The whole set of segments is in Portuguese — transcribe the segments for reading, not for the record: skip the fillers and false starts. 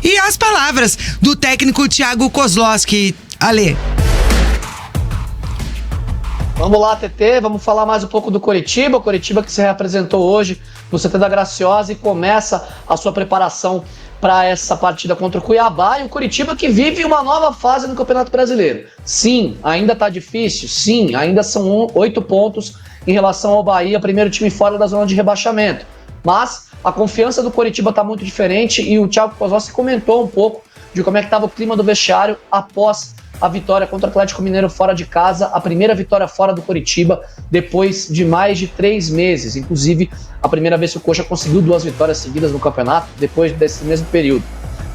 e as palavras do técnico Thiago Kozlowski. Ale. Vamos lá, TT, vamos falar mais um pouco do Coritiba. O Coritiba que se reapresentou hoje no CT da Graciosa e começa a sua preparação para essa partida contra o Cuiabá. E o Coritiba que vive uma nova fase no Campeonato Brasileiro. Sim, ainda está difícil. Sim, ainda são 8 pontos em relação ao Bahia, primeiro time fora da zona de rebaixamento. Mas a confiança do Coritiba está muito diferente e o Thiago Kozlowski comentou um pouco de como é que estava o clima do vestiário após a vitória contra o Atlético Mineiro fora de casa, a primeira vitória fora do Coritiba depois de mais de 3 meses. Inclusive, a primeira vez que o Coxa conseguiu 2 vitórias seguidas no campeonato, depois desse mesmo período.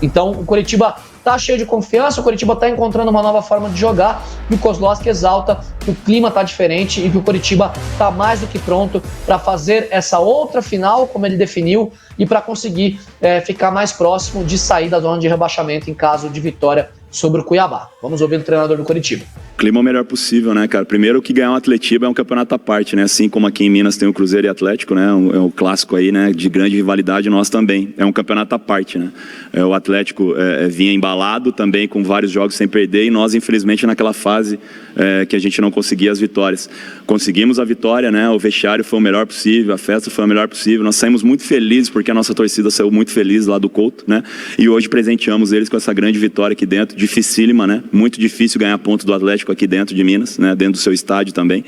Então, o Coritiba está cheio de confiança, o Coritiba está encontrando uma nova forma de jogar e o Kozlowski exalta que o clima está diferente e que o Coritiba está mais do que pronto para fazer essa outra final, como ele definiu, e para conseguir ficar mais próximo de sair da zona de rebaixamento em caso de vitória sobre o Cuiabá. Vamos ouvir o treinador do Coritiba. Clima o melhor possível, né, cara? Primeiro que ganhar um Atletiba é um campeonato à parte, né? Assim como aqui em Minas tem o Cruzeiro e Atlético, né? É um clássico aí, né? De grande rivalidade, nós também. É um campeonato à parte, né? O Atlético vinha embalado também com vários jogos sem perder e nós, infelizmente, naquela fase que a gente não conseguia as vitórias. Conseguimos a vitória, né? O vestiário foi o melhor possível, a festa foi a melhor possível. Nós saímos muito felizes porque a nossa torcida saiu muito feliz lá do Couto, né? E hoje presenteamos eles com essa grande vitória aqui dentro, dificílima, né? Muito difícil ganhar ponto do Atlético aqui dentro de Minas, né, dentro do seu estádio também.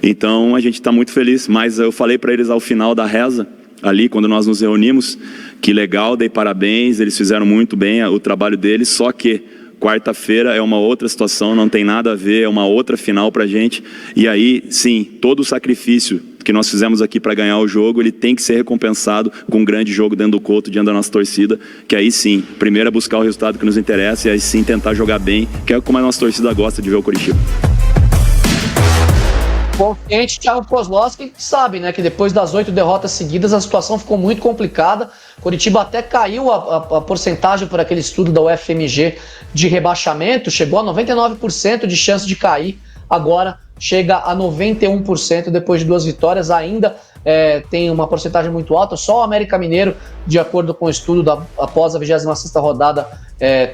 Então a gente está muito feliz, mas eu falei para eles ao final da reza, ali quando nós nos reunimos, que legal, dei parabéns, eles fizeram muito bem o trabalho deles, só que quarta-feira é uma outra situação, não tem nada a ver, é uma outra final pra gente, e aí sim, todo o sacrifício que nós fizemos aqui para ganhar o jogo, ele tem que ser recompensado com um grande jogo dentro do Couto, diante da nossa torcida, que aí sim, primeiro é buscar o resultado que nos interessa e aí sim tentar jogar bem, que é como a nossa torcida gosta de ver o Coritiba. Confiante, Thiago Kozlowski sabe, né, que depois das 8 derrotas seguidas a situação ficou muito complicada. Coritiba até caiu a porcentagem por aquele estudo da UFMG de rebaixamento, chegou a 99% de chance de cair, agora chega a 91% depois de 2 vitórias, ainda tem uma porcentagem muito alta, só o América Mineiro, de acordo com o estudo após a 26ª rodada,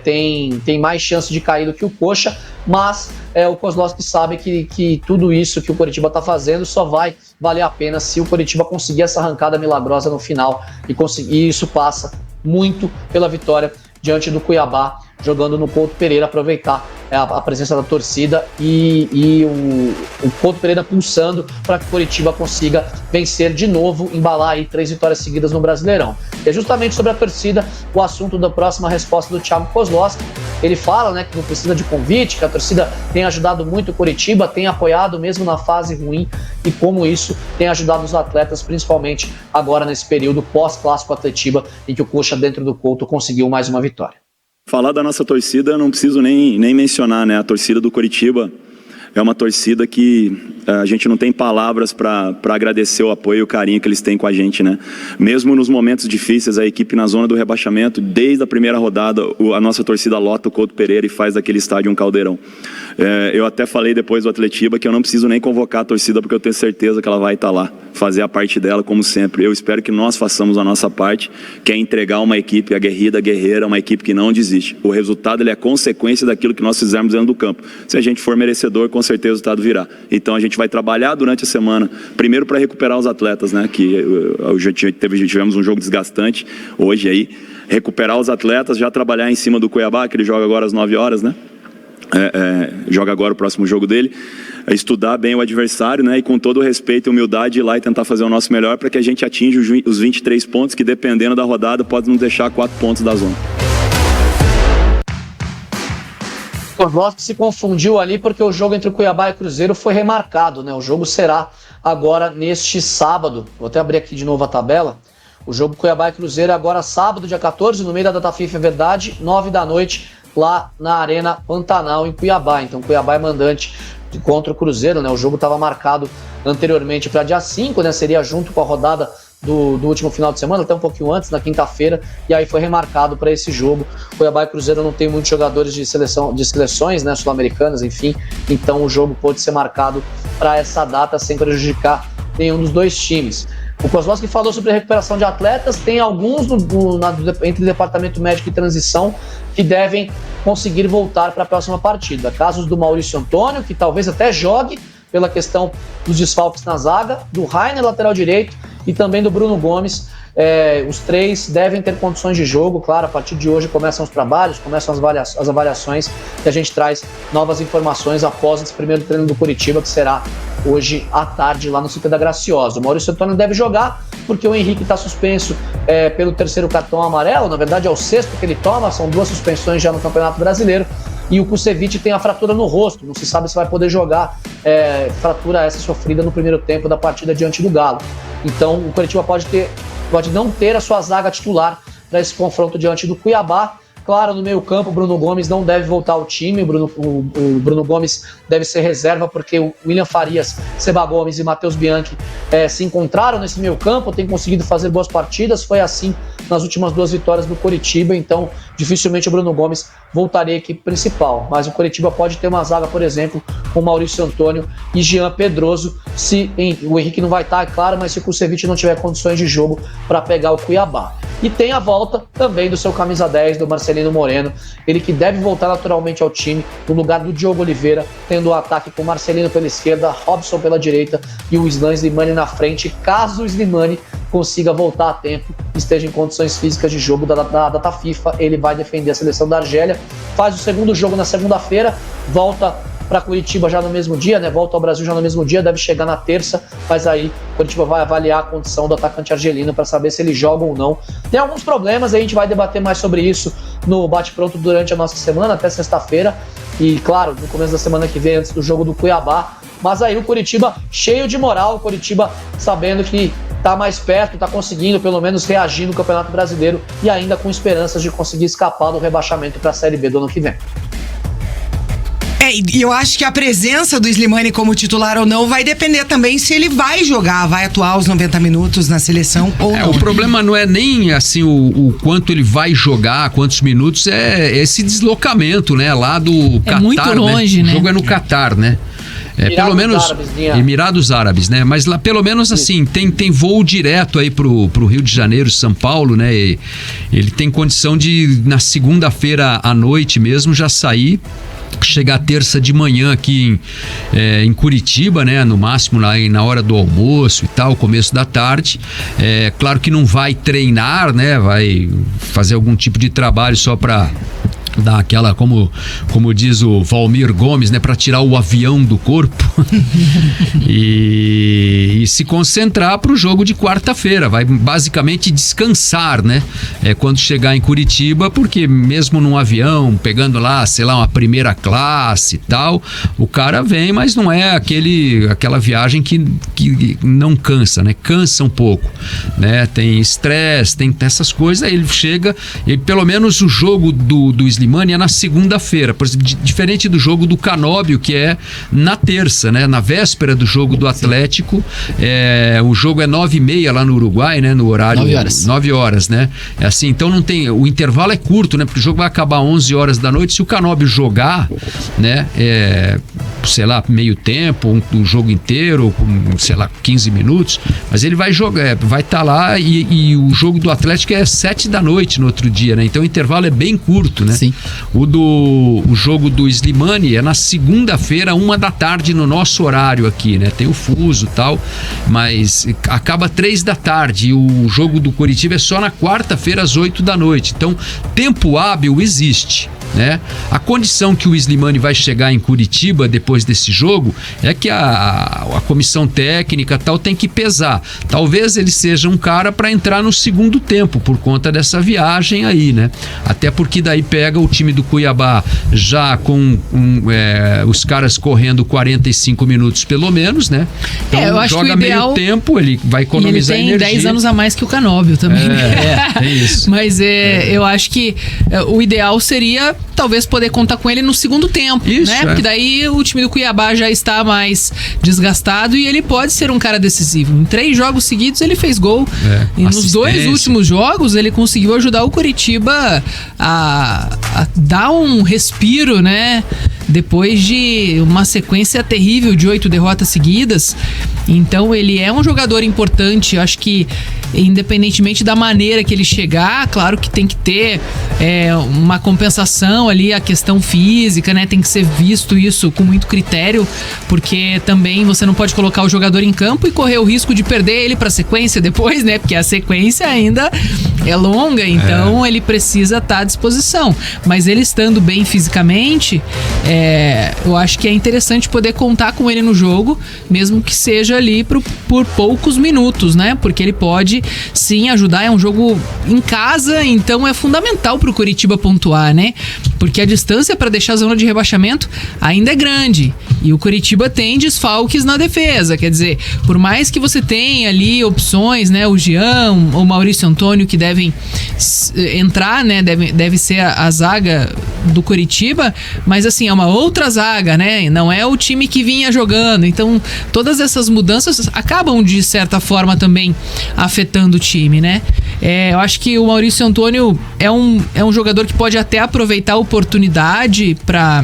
tem mais chance de cair do que o Coxa, mas o Kozlowski sabe que tudo isso que o Coritiba está fazendo só vai valer a pena se o Coritiba conseguir essa arrancada milagrosa no final, e isso passa muito pela vitória diante do Cuiabá, jogando no Couto Pereira, aproveitar a presença da torcida e o Couto Pereira pulsando para que o Coritiba consiga vencer de novo, embalar aí 3 vitórias seguidas no Brasileirão. E é justamente sobre a torcida o assunto da próxima resposta do Thiago Kozlowski. Ele fala, né, que não precisa de convite, que a torcida tem ajudado muito o Coritiba, tem apoiado mesmo na fase ruim e como isso tem ajudado os atletas, principalmente agora nesse período pós-clássico Atletiba, em que o Coxa dentro do Couto conseguiu mais uma vitória. Falar da nossa torcida, eu não preciso nem mencionar, né? A torcida do Coritiba é uma torcida que a gente não tem palavras para agradecer o apoio e o carinho que eles têm com a gente, né? Mesmo nos momentos difíceis, a equipe na zona do rebaixamento, desde a primeira rodada, a nossa torcida lota o Couto Pereira e faz daquele estádio um caldeirão. Eu até falei depois do Atletiba que eu não preciso nem convocar a torcida porque eu tenho certeza que ela vai estar lá, fazer a parte dela como sempre. Eu espero que nós façamos a nossa parte, que é entregar uma equipe aguerrida, guerreira, uma equipe que não desiste. O resultado ele é consequência daquilo que nós fizermos dentro do campo. Se a gente for merecedor, com certeza o resultado virá. Então a gente vai trabalhar durante a semana, primeiro para recuperar os atletas, né? Que tivemos um jogo desgastante hoje aí, recuperar os atletas, já trabalhar em cima do Cuiabá, que ele joga agora às 9 horas, né? Joga agora o próximo jogo dele, estudar bem o adversário, né, e com todo o respeito e humildade ir lá e tentar fazer o nosso melhor para que a gente atinja os 23 pontos que dependendo da rodada pode nos deixar 4 pontos da zona. O Kozlowski se confundiu ali porque o jogo entre o Cuiabá e o Cruzeiro foi remarcado, né? O jogo será agora neste sábado, vou até abrir aqui de novo a tabela. O jogo Cuiabá e Cruzeiro é agora sábado, dia 14, no meio da data FIFA, é verdade, 9 da noite, lá na Arena Pantanal, em Cuiabá. Então Cuiabá é mandante contra o Cruzeiro, né? O jogo estava marcado anteriormente para dia 5, né? Seria junto com a rodada do último final de semana, até um pouquinho antes, na quinta-feira, e aí foi remarcado para esse jogo. Cuiabá e Cruzeiro não tem muitos jogadores de seleções, né, sul-americanas, enfim, então o jogo pode ser marcado para essa data sem prejudicar nenhum dos dois times. O Kozlowski falou sobre a recuperação de atletas, tem alguns entre o departamento médico e transição que devem conseguir voltar para a próxima partida. Casos do Maurício Antônio, que talvez até jogue pela questão dos desfalques na zaga, do Rainer, lateral direito, e também do Bruno Gomes. Os três devem ter condições de jogo. Claro, a partir de hoje começam os trabalhos, começam as avaliações, e a gente traz novas informações após esse primeiro treino do Coritiba, que será hoje à tarde lá no Sítio da Graciosa. O Maurício Antônio deve jogar porque o Henrique está suspenso pelo terceiro cartão amarelo. Na verdade é o sexto que ele toma, são 2 suspensões já no Campeonato Brasileiro. E o Kusevich tem a fratura no rosto, não se sabe se vai poder jogar, fratura essa sofrida no primeiro tempo da partida diante do Galo. Então o Coritiba pode não ter a sua zaga titular para esse confronto diante do Cuiabá. Claro, no meio-campo, o Bruno Gomes não deve voltar ao time. O Bruno Gomes deve ser reserva, porque o William Farias, Seba Gomes e Matheus Bianchi se encontraram nesse meio-campo, têm conseguido fazer boas partidas. Foi assim nas últimas 2 vitórias do Coritiba, então dificilmente o Bruno Gomes voltaria à equipe principal. Mas o Coritiba pode ter uma zaga, por exemplo, com Maurício Antônio e Jean Pedroso. O Henrique não vai estar, é claro, mas se o Kusevich não tiver condições de jogo para pegar o Cuiabá. E tem a volta também do seu camisa 10, do Marcelino Moreno, ele que deve voltar naturalmente ao time, no lugar do Diogo Oliveira, tendo o ataque com Marcelino pela esquerda, Robson pela direita e o Islan Slimani na frente, caso o Slimani consiga voltar a tempo, esteja em condições físicas de jogo da data FIFA. Ele vai defender a seleção da Argélia, faz o segundo jogo na segunda-feira, volta para Curitiba já no mesmo dia, né? Volta ao Brasil já no mesmo dia, deve chegar na terça, mas aí Curitiba vai avaliar a condição do atacante argelino para saber se ele joga ou não. Tem alguns problemas, a gente vai debater mais sobre isso no bate-pronto durante a nossa semana, até sexta-feira, e claro, no começo da semana que vem, antes do jogo do Cuiabá. Mas aí o Curitiba cheio de moral, o Curitiba sabendo que tá mais perto, tá conseguindo pelo menos reagir no Campeonato Brasileiro e ainda com esperanças de conseguir escapar do rebaixamento para a Série B do ano que vem. E eu acho que a presença do Slimani como titular ou não vai depender também se ele vai jogar, vai atuar os 90 minutos na seleção ou não. O problema não é nem assim o quanto ele vai jogar, quantos minutos, é esse deslocamento, né? Lá do Catar, muito longe, né? O jogo é no Catar, né? Pelo menos Emirados Árabes, né? Mas lá pelo menos assim tem voo direto aí pro Rio de Janeiro, São Paulo, né? E ele tem condição de na segunda-feira à noite mesmo já sair, chegar terça de manhã aqui em Curitiba, né? No máximo lá na hora do almoço e tal, começo da tarde. Claro que não vai treinar, né? Vai fazer algum tipo de trabalho só para dar aquela, como diz o Valmir Gomes, né, para tirar o avião do corpo e se concentrar para o jogo de quarta-feira. Vai basicamente descansar, né, quando chegar em Curitiba, porque mesmo num avião, pegando lá, sei lá, uma primeira classe e tal, o cara vem, mas não é aquela viagem que não cansa, né, cansa um pouco, né, tem estresse, tem essas coisas. Aí ele chega, e pelo menos o jogo do Slimani é na segunda-feira, diferente do jogo do Canóbio, que é na terça, né? Na véspera do jogo do Atlético. O jogo é 9h30 lá no Uruguai, né? No horário 9 horas, né? É assim, então não tem, o intervalo é curto, né? Porque o jogo vai acabar 11 horas da noite. Se o Canóbio jogar, né? Sei lá, meio tempo, o jogo inteiro, sei lá, 15 minutos, mas ele vai jogar, vai estar lá, e o jogo do Atlético é 7 da noite no outro dia, né? Então o intervalo é bem curto, né? Sim. O jogo do Slimani é na segunda-feira, 1 da tarde no nosso horário aqui, né? Tem o fuso e tal, mas acaba 3 da tarde, e o jogo do Coritiba é só na quarta-feira às 8 da noite. Então, tempo hábil existe, né? A condição que o Slimani vai chegar em Curitiba depois desse jogo é que a comissão técnica tal tem que pesar. Talvez ele seja um cara para entrar no segundo tempo por conta dessa viagem aí, né? Até porque daí pega o time do Cuiabá já com os caras correndo 45 minutos pelo menos, né? Então eu acho joga que o ideal, meio tempo, ele vai economizar energia. Ele tem 10 anos a mais que o Canóbio também. É isso. Mas eu acho que o ideal seria talvez poder contar com ele no segundo tempo, isso, né? Porque daí o time do Cuiabá já está mais desgastado e ele pode ser um cara decisivo. Em 3 jogos seguidos ele fez gol. E nos 2 últimos jogos ele conseguiu ajudar o Coritiba a dar um respiro, né? depois de uma sequência terrível de 8 derrotas seguidas. Então ele é um jogador importante. Eu acho que independentemente da maneira que ele chegar, claro que tem que ter uma compensação ali, a questão física, né? Tem que ser visto isso com muito critério, porque também você não pode colocar o jogador em campo e correr o risco de perder ele para a sequência depois, né? Porque a sequência ainda é longa, então ele precisa estar à disposição. Mas ele estando bem fisicamente, eu acho que é interessante poder contar com ele no jogo, mesmo que seja ali por poucos minutos, né? Porque ele pode sim ajudar, é um jogo em casa, então é fundamental pro Coritiba pontuar, né? Porque a distância para deixar a zona de rebaixamento ainda é grande, e o Coritiba tem desfalques na defesa, quer dizer, por mais que você tenha ali opções, né? O Jean, o Maurício Antônio, que devem entrar, né? Deve ser a zaga do Coritiba, mas assim, é uma outra zaga, né? Não é o time que vinha jogando, então todas essas mudanças acabam de certa forma também afetando o time, né? Eu acho que o Maurício Antônio é um jogador que pode até aproveitar a oportunidade para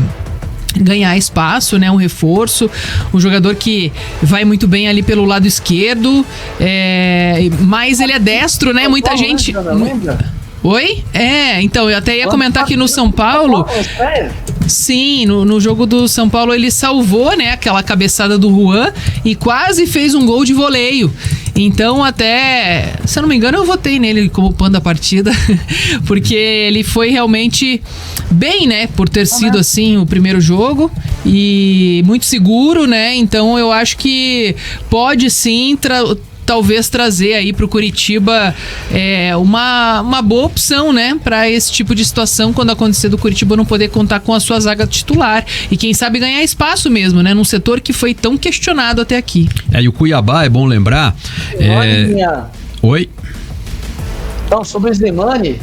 ganhar espaço, né? Um reforço, um jogador que vai muito bem ali pelo lado esquerdo, mas ele é destro, né? Muita gente... Oi? Então, eu até ia comentar que no São Paulo... Sim, no jogo do São Paulo ele salvou, né, aquela cabeçada do Juan e quase fez um gol de voleio. Então até, se eu não me engano, eu votei nele como pano da partida, porque ele foi realmente bem, né, por ter sido assim o primeiro jogo e muito seguro, né, então eu acho que pode sim talvez trazer aí pro Coritiba uma boa opção, né, para esse tipo de situação, quando acontecer do Coritiba não poder contar com a sua zaga titular e quem sabe ganhar espaço mesmo, né, num setor que foi tão questionado até aqui. E o Cuiabá, é bom lembrar... Oi? Então, sobre o Slimani,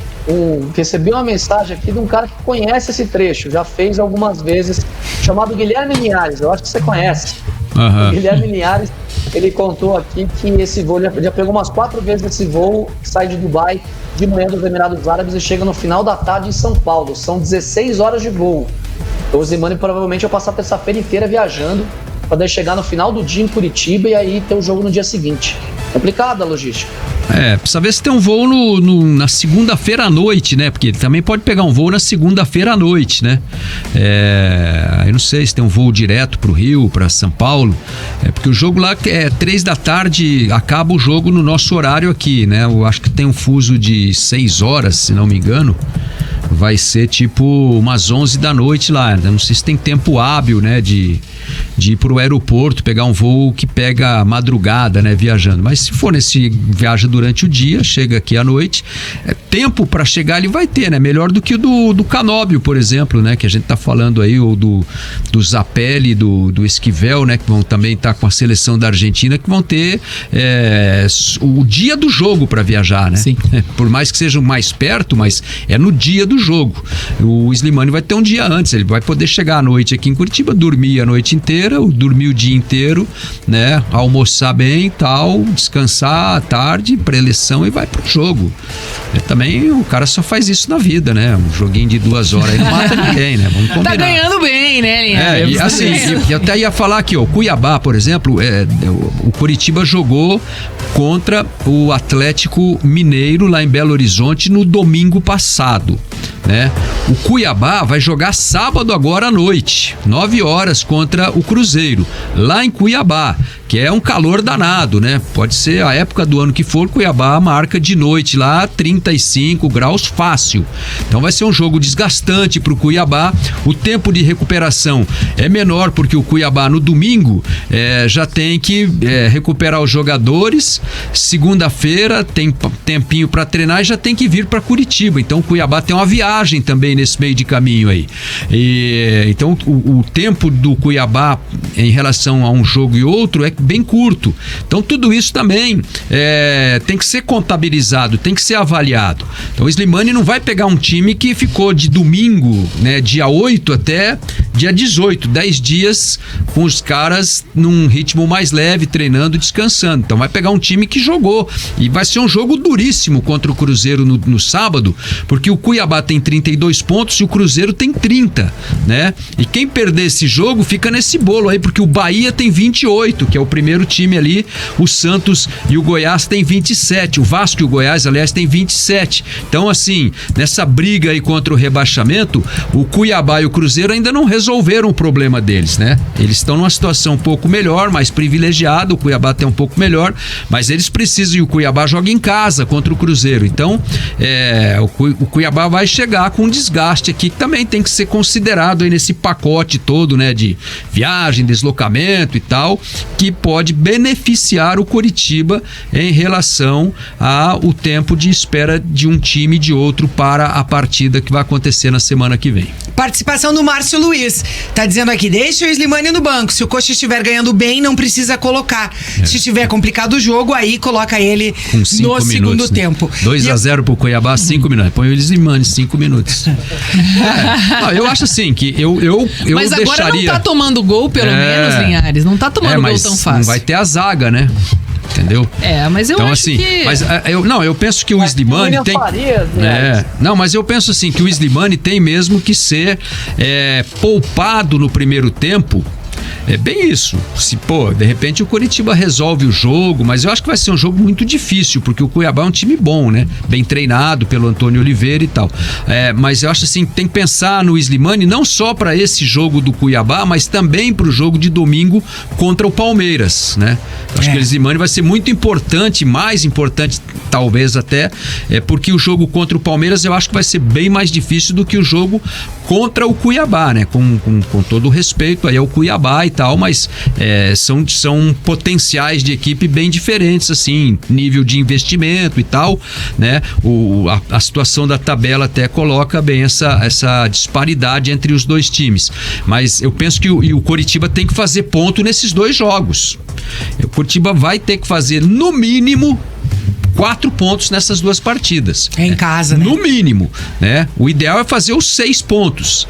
recebi uma mensagem aqui de um cara que conhece esse trecho, já fez algumas vezes, chamado Guilherme Linhares, eu acho que você conhece. Guilherme Linhares, ele contou aqui que esse voo, já pegou umas 4 vezes esse voo, que sai de Dubai de manhã dos Emirados Árabes e chega no final da tarde em São Paulo. São 16 horas de voo. Então o Slimani provavelmente vai passar a terça-feira inteira viajando para daí chegar no final do dia em Curitiba e aí ter o jogo no dia seguinte. Complicada a logística. Precisa ver se tem um voo na segunda-feira à noite, né? Porque ele também pode pegar um voo na segunda-feira à noite, né? Eu não sei se tem um voo direto pro Rio, para São Paulo. Porque o jogo lá é 3 da tarde, acaba o jogo no nosso horário aqui, né? Eu acho que tem um fuso de 6 horas, se não me engano. Vai ser tipo umas 11 da noite lá. Eu não sei se tem tempo hábil, né? De ir pro aeroporto, pegar um voo que pega madrugada, né? Viajando. Mas se for viaja durante o dia, chega aqui à noite, tempo para chegar ele vai ter, né? Melhor do que o do Canóbio, por exemplo, né? Que a gente tá falando aí, ou do Zapelli, do Esquivel, né? Que vão também estar com a seleção da Argentina, que vão ter o dia do jogo para viajar, né? Sim. Por mais que sejam mais perto, mas é no dia do jogo. O Slimani vai ter um dia antes, ele vai poder chegar à noite aqui em Curitiba, dormir a noite inteira, dormir o dia inteiro, né? Almoçar bem e tal, descansar à tarde, pré-eleição e vai pro jogo. Também o cara só faz isso na vida, né? Um joguinho de 2 horas aí não mata ninguém, né? Vamos combinar. Tá ganhando bem, né, Linha? E assim, eu até ia falar aqui, o Cuiabá, por exemplo, o Coritiba jogou contra o Atlético Mineiro lá em Belo Horizonte no domingo passado, né? O Cuiabá vai jogar sábado agora à noite, 9 horas, contra o Cruzeiro, lá em Cuiabá, que é um calor danado, né? Pode ser a época do ano que for, Cuiabá marca de noite lá 35 graus fácil. Então vai ser um jogo desgastante pro Cuiabá. O tempo de recuperação é menor, porque o Cuiabá no domingo já tem que recuperar os jogadores. Segunda-feira tem tempinho para treinar e já tem que vir para Curitiba. Então o Cuiabá tem uma viagem também nesse meio de caminho aí. Então o tempo do Cuiabá em relação a um jogo e outro é bem curto. Então tudo isso também tem que ser contabilizado, tem que ser avaliado. Então o Slimani não vai pegar um time que ficou de domingo, né, dia 8 até dia 18, 10 dias com os caras num ritmo mais leve, treinando, descansando. Então vai pegar um time que jogou e vai ser um jogo duríssimo contra o Cruzeiro no sábado, porque o Cuiabá tem 32 pontos e o Cruzeiro tem 30, né? E quem perder esse jogo fica nesse bolo aí, porque o Bahia tem 28, que é o primeiro time ali, o Santos e o Goiás tem 27, o Vasco e o Goiás, aliás, tem 27. Então, assim, nessa briga aí contra o rebaixamento, o Cuiabá e o Cruzeiro ainda não resolveram o problema deles, né? Eles estão numa situação um pouco melhor, mais privilegiada, o Cuiabá tem um pouco melhor, mas eles precisam, e o Cuiabá joga em casa contra o Cruzeiro. Então, o Cuiabá vai chegar com um desgaste aqui que também tem que ser considerado aí nesse pacote todo, né, de viagem, deslocamento e tal, que pode beneficiar o Coritiba em relação ao tempo de espera de um time e de outro para a partida que vai acontecer na semana que vem. Participação do Márcio Luiz. Tá dizendo aqui, deixa o Slimani no banco. Se o Coxa estiver ganhando bem, não precisa colocar. Se estiver complicado o jogo, aí coloca ele no segundo tempo. 2-0 pro Cuiabá, 5 minutos. Põe o Slimani 5 minutos. Não, eu acho assim, que eu mas deixaria... agora não tá tomando gol, pelo menos, Linhares. Não tá tomando gol tão fácil. Não vai ter a zaga, né? Entendeu? Mas eu então, acho assim, que... Mas eu penso que o Slimani tem... Não, mas eu penso assim, que o Slimani tem mesmo que ser poupado no primeiro tempo. É bem isso. Se, de repente o Coritiba resolve o jogo, mas eu acho que vai ser um jogo muito difícil, porque o Cuiabá é um time bom, né? Bem treinado pelo Antônio Oliveira e tal. Mas eu acho assim, tem que pensar no Slimani não só para esse jogo do Cuiabá, mas também para o jogo de domingo contra o Palmeiras, né? Eu acho que o Slimani vai ser muito importante, mais importante talvez até, porque o jogo contra o Palmeiras eu acho que vai ser bem mais difícil do que o jogo contra o Cuiabá, né? Com todo o respeito aí ao Cuiabá e tal, mas são potenciais de equipe bem diferentes, assim, nível de investimento e tal, né? A situação da tabela até coloca bem essa disparidade entre os dois times, mas eu penso que o Coritiba tem que fazer ponto nesses dois jogos. O Coritiba vai ter que fazer no mínimo 4 pontos nessas duas partidas. Em casa, né? No mínimo, né? O ideal é fazer os 6 pontos.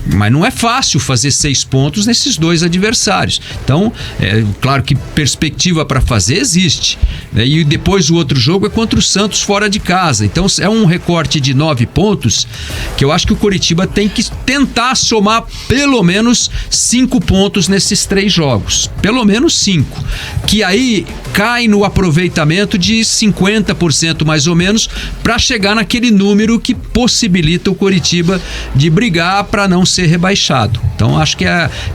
Mas não é fácil fazer 6 pontos nesses dois adversários. Então, claro que perspectiva para fazer existe, né? E depois o outro jogo é contra o Santos fora de casa. Então é um recorte de 9 pontos que eu acho que o Coritiba tem que tentar somar pelo menos 5 pontos nesses 3 jogos. Pelo menos 5. Que aí cai no aproveitamento de 50% mais ou menos, para chegar naquele número que possibilita o Coritiba de brigar para não ser rebaixado. Então acho que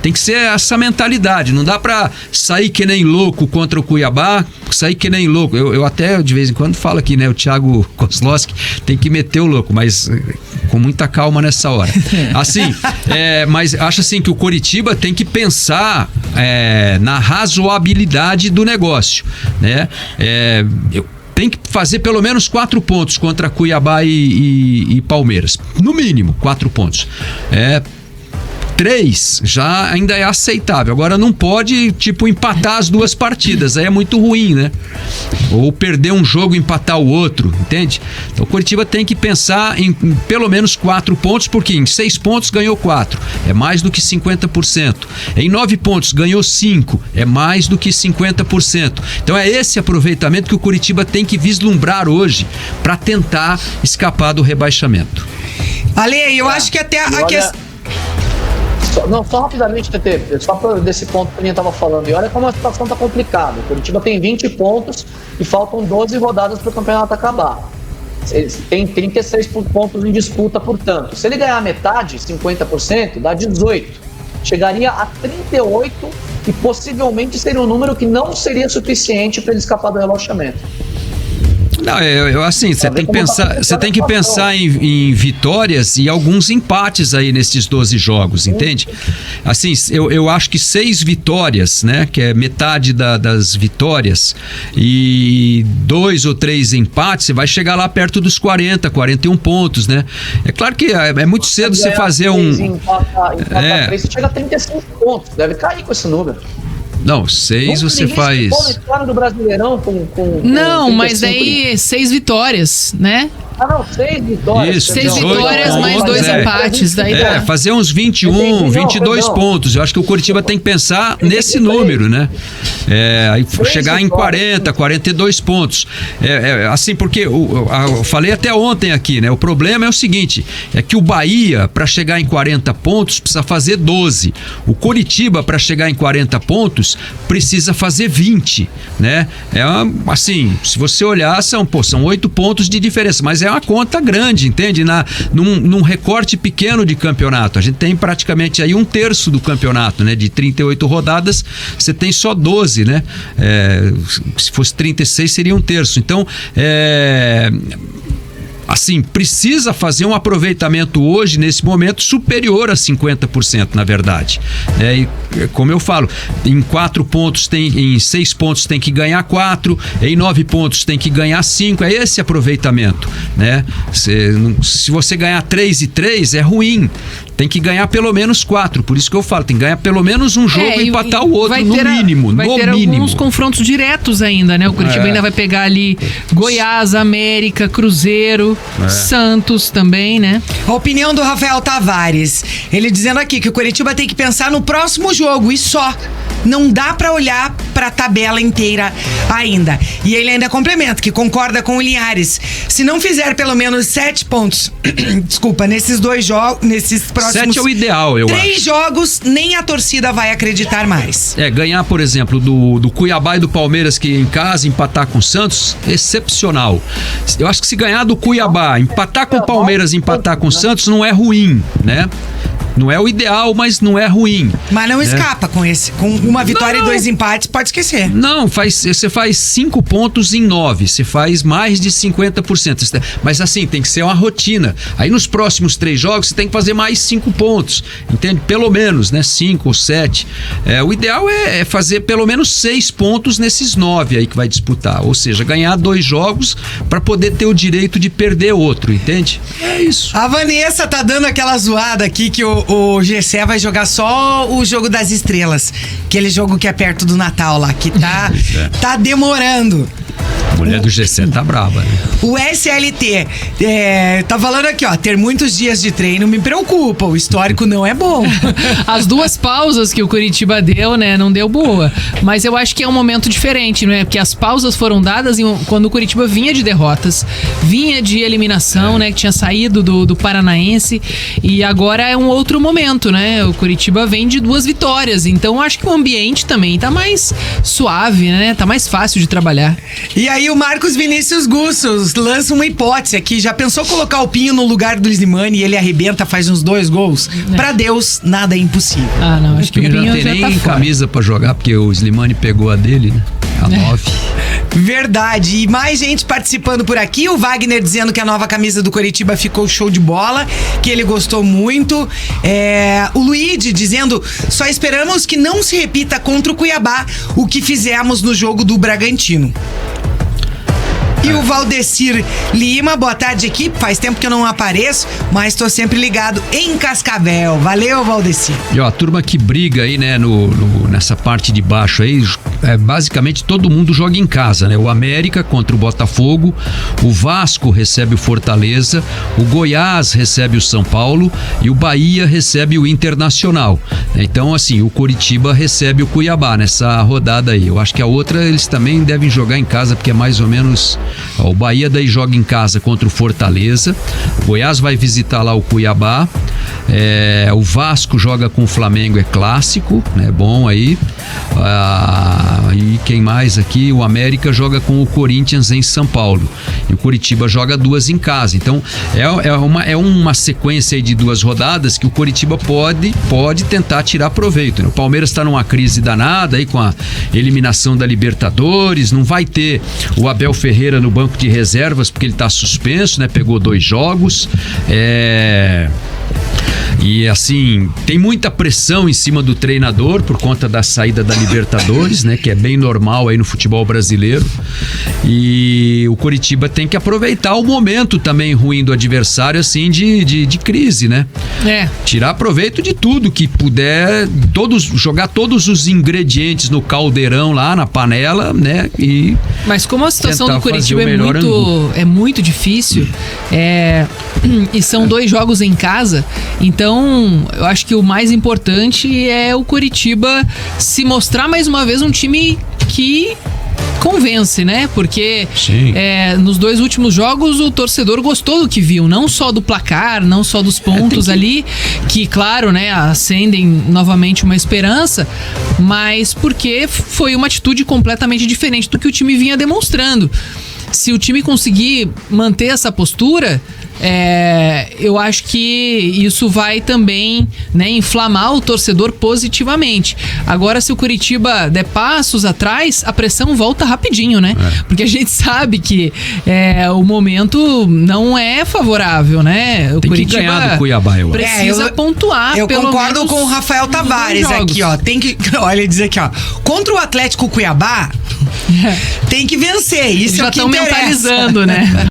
tem que ser essa mentalidade. Não dá para sair que nem louco contra o Cuiabá, sair que nem louco. Eu até de vez em quando falo aqui, né? O Thiago Kozlowski tem que meter o louco, mas com muita calma nessa hora. Assim, mas acho assim que o Coritiba tem que pensar na razoabilidade do negócio, né? Tem que fazer pelo menos 4 pontos contra Cuiabá e Palmeiras. No mínimo, 4 pontos. 3 já ainda é aceitável. Agora não pode, empatar as duas partidas. Aí é muito ruim, né? Ou perder um jogo e empatar o outro, entende? Então o Coritiba tem que pensar em pelo menos 4 pontos, porque em 6 pontos ganhou 4. É mais do que 50%. Em 9 pontos ganhou 5. É mais do que 50%. Então é esse aproveitamento que o Coritiba tem que vislumbrar hoje para tentar escapar do rebaixamento. Ale, eu acho que até a questão... Só rapidamente, TT, só desse ponto que a gente estava falando. E olha como a situação está complicada. O Coritiba tem 20 pontos e faltam 12 rodadas para o campeonato acabar. Ele tem 36 pontos em disputa, portanto. Se ele ganhar metade, 50%, dá 18. Chegaria a 38 e possivelmente seria um número que não seria suficiente para ele escapar do rebaixamento. Não, assim, você tem que pensar em vitórias e alguns empates aí nesses 12 jogos, entende? Assim, eu acho que 6 vitórias, né, que é metade das vitórias, e 2 ou 3 empates, você vai chegar lá perto dos 41 pontos, né? É claro que é muito cedo você fazer um... Você chega a 35 pontos, deve cair com esse número. Não, 6 você faz... Do Brasileirão com não, mas aí 6 vitórias, né? 6 vitórias. Isso, 6 vitórias mais 2 empates. Daí fazer uns 21, 22 pontos. Eu acho que o Coritiba tem que pensar nesse número, né? Aí chegar em 40, 42 pontos. Assim, porque eu falei até ontem aqui, né? O problema é o seguinte, é que o Bahia, para chegar em 40 pontos, precisa fazer 12. O Coritiba, para chegar em 40 pontos, precisa fazer 20, né? Assim, se você olhar, são 8 pontos de diferença, mas é uma conta grande, entende? Num recorte pequeno de campeonato. A gente tem praticamente aí 1/3 do campeonato, né? De 38 rodadas, você tem só 12, né? Se fosse 36, seria 1/3. Então, assim, precisa fazer um aproveitamento hoje, nesse momento, superior a 50%, na verdade. E, como eu falo, em 6 pontos tem que ganhar 4, em 9 pontos tem que ganhar 5, é esse aproveitamento, né? Se você ganhar 3 e 3, é ruim. Tem que ganhar pelo menos 4, por isso que eu falo, tem que ganhar pelo menos um jogo e empatar o outro, no mínimo. Vai ter alguns confrontos diretos ainda, né? O Curitiba ainda vai pegar ali Goiás, América, Cruzeiro, Santos também, né? A opinião do Rafael Tavares, ele dizendo aqui que o Curitiba tem que pensar no próximo jogo e só. Não dá pra olhar pra tabela inteira ainda. E ele ainda complementa que concorda com o Linhares. Se não fizer pelo menos 7 pontos, desculpa, nesses 2 jogos, nesses próximos 7 é o ideal, eu acho. 3 jogos, nem a torcida vai acreditar mais. Ganhar, por exemplo, do Cuiabá e do Palmeiras, que em casa empatar com o Santos, excepcional. Eu acho que se ganhar do Cuiabá, empatar com o Palmeiras, empatar com o Santos, não é ruim, né? Não é o ideal, mas não é ruim. Mas não escapa com uma vitória e 2 empates, pode esquecer. Não, você faz 5 pontos em 9, você faz mais de 50%. Mas assim, tem que ser uma rotina. Aí nos próximos 3 jogos, você tem que fazer mais 5 pontos, entende? Pelo menos, né? 5 ou 7. O ideal é fazer pelo menos 6 pontos nesses 9 aí que vai disputar. Ou seja, ganhar 2 jogos para poder ter o direito de perder outro, entende? É isso. A Vanessa tá dando aquela zoada aqui que o Gessé vai jogar só o jogo das estrelas. Aquele jogo que é perto do Natal lá, que tá demorando. A mulher do Gessé tá brava, né? O SLT tá falando aqui, ó, ter muitos dias de treino me preocupa, o histórico não é bom. As 2 pausas que o Curitiba deu, né, não deu boa. Mas eu acho que é um momento diferente, né? Porque as pausas foram dadas quando o Curitiba vinha de derrotas, vinha de eliminação, né? Que tinha saído do Paranaense. E agora é um outro momento, né? O Curitiba vem de 2 vitórias. Então eu acho que o ambiente também tá mais suave, né? Tá mais fácil de trabalhar. E aí o Marcos Vinícius Gussos lança uma hipótese aqui. Já pensou colocar o Pinho no lugar do Slimani e ele arrebenta, faz uns 2 gols? Pra Deus, nada é impossível. Não, acho que o Pinho não tem já nem tá fora. camisa pra jogar, porque o Slimani pegou a dele, né? A 9. Verdade. E mais gente participando por aqui. O Wagner dizendo que a nova camisa do Coritiba ficou show de bola, que ele gostou muito. O Luigi dizendo: só esperamos que não se repita contra o Cuiabá o que fizemos no jogo do Bragantino. E o Valdecir Lima, boa tarde, equipe. Faz tempo que eu não apareço, mas tô sempre ligado em Cascavel. Valeu, Valdecir. E ó, a turma que briga aí, né, nessa parte de baixo aí, basicamente todo mundo joga em casa, né? O América contra o Botafogo, o Vasco recebe o Fortaleza, o Goiás recebe o São Paulo e o Bahia recebe o Internacional. Então, assim, o Coritiba recebe o Cuiabá nessa rodada aí. Eu acho que a outra eles também devem jogar em casa, porque é mais ou menos... O Bahia daí joga em casa contra o Fortaleza, o Goiás vai visitar lá o Cuiabá, o Vasco joga com o Flamengo, é clássico, né? Bom aí. E quem mais aqui? O América joga com o Corinthians em São Paulo e o Coritiba joga 2 em casa. Então é uma sequência aí de 2 rodadas que o Coritiba pode tentar tirar proveito, né? O Palmeiras está numa crise danada aí com a eliminação da Libertadores, não vai ter o Abel Ferreira no banco de reservas porque ele está suspenso, né? Pegou 2 jogos. E assim, tem muita pressão em cima do treinador por conta da saída da Libertadores, né? Que é bem normal aí no futebol brasileiro. E o Coritiba tem que aproveitar o momento também ruim do adversário, assim, de crise, né? Tirar proveito de tudo que puder, jogar todos os ingredientes no caldeirão lá, na panela, né? Mas como a situação do Coritiba é muito difícil, e são 2 jogos em casa, então eu acho que o mais importante é o Coritiba se mostrar mais uma vez um time que convence, né? Porque nos 2 últimos jogos o torcedor gostou do que viu, não só do placar, não só dos pontos ali, que claro, né, acendem novamente uma esperança, mas porque foi uma atitude completamente diferente do que o time vinha demonstrando. Se o time conseguir manter essa postura, eu acho que isso vai também, né, inflamar o torcedor positivamente. Agora, se o Coritiba der passos atrás, a pressão volta rapidinho, né? Porque a gente sabe que o momento não é favorável, né? O tem Coritiba que ganhar do Cuiabá, eu precisa pontuar. Eu pelo concordo menos com o Rafael Tavares aqui, ó. Tem que, olha, dizer aqui, ó. Contra o Atlético Cuiabá, tem que vencer. Isso já é o que estão interessa. mentalizando, né?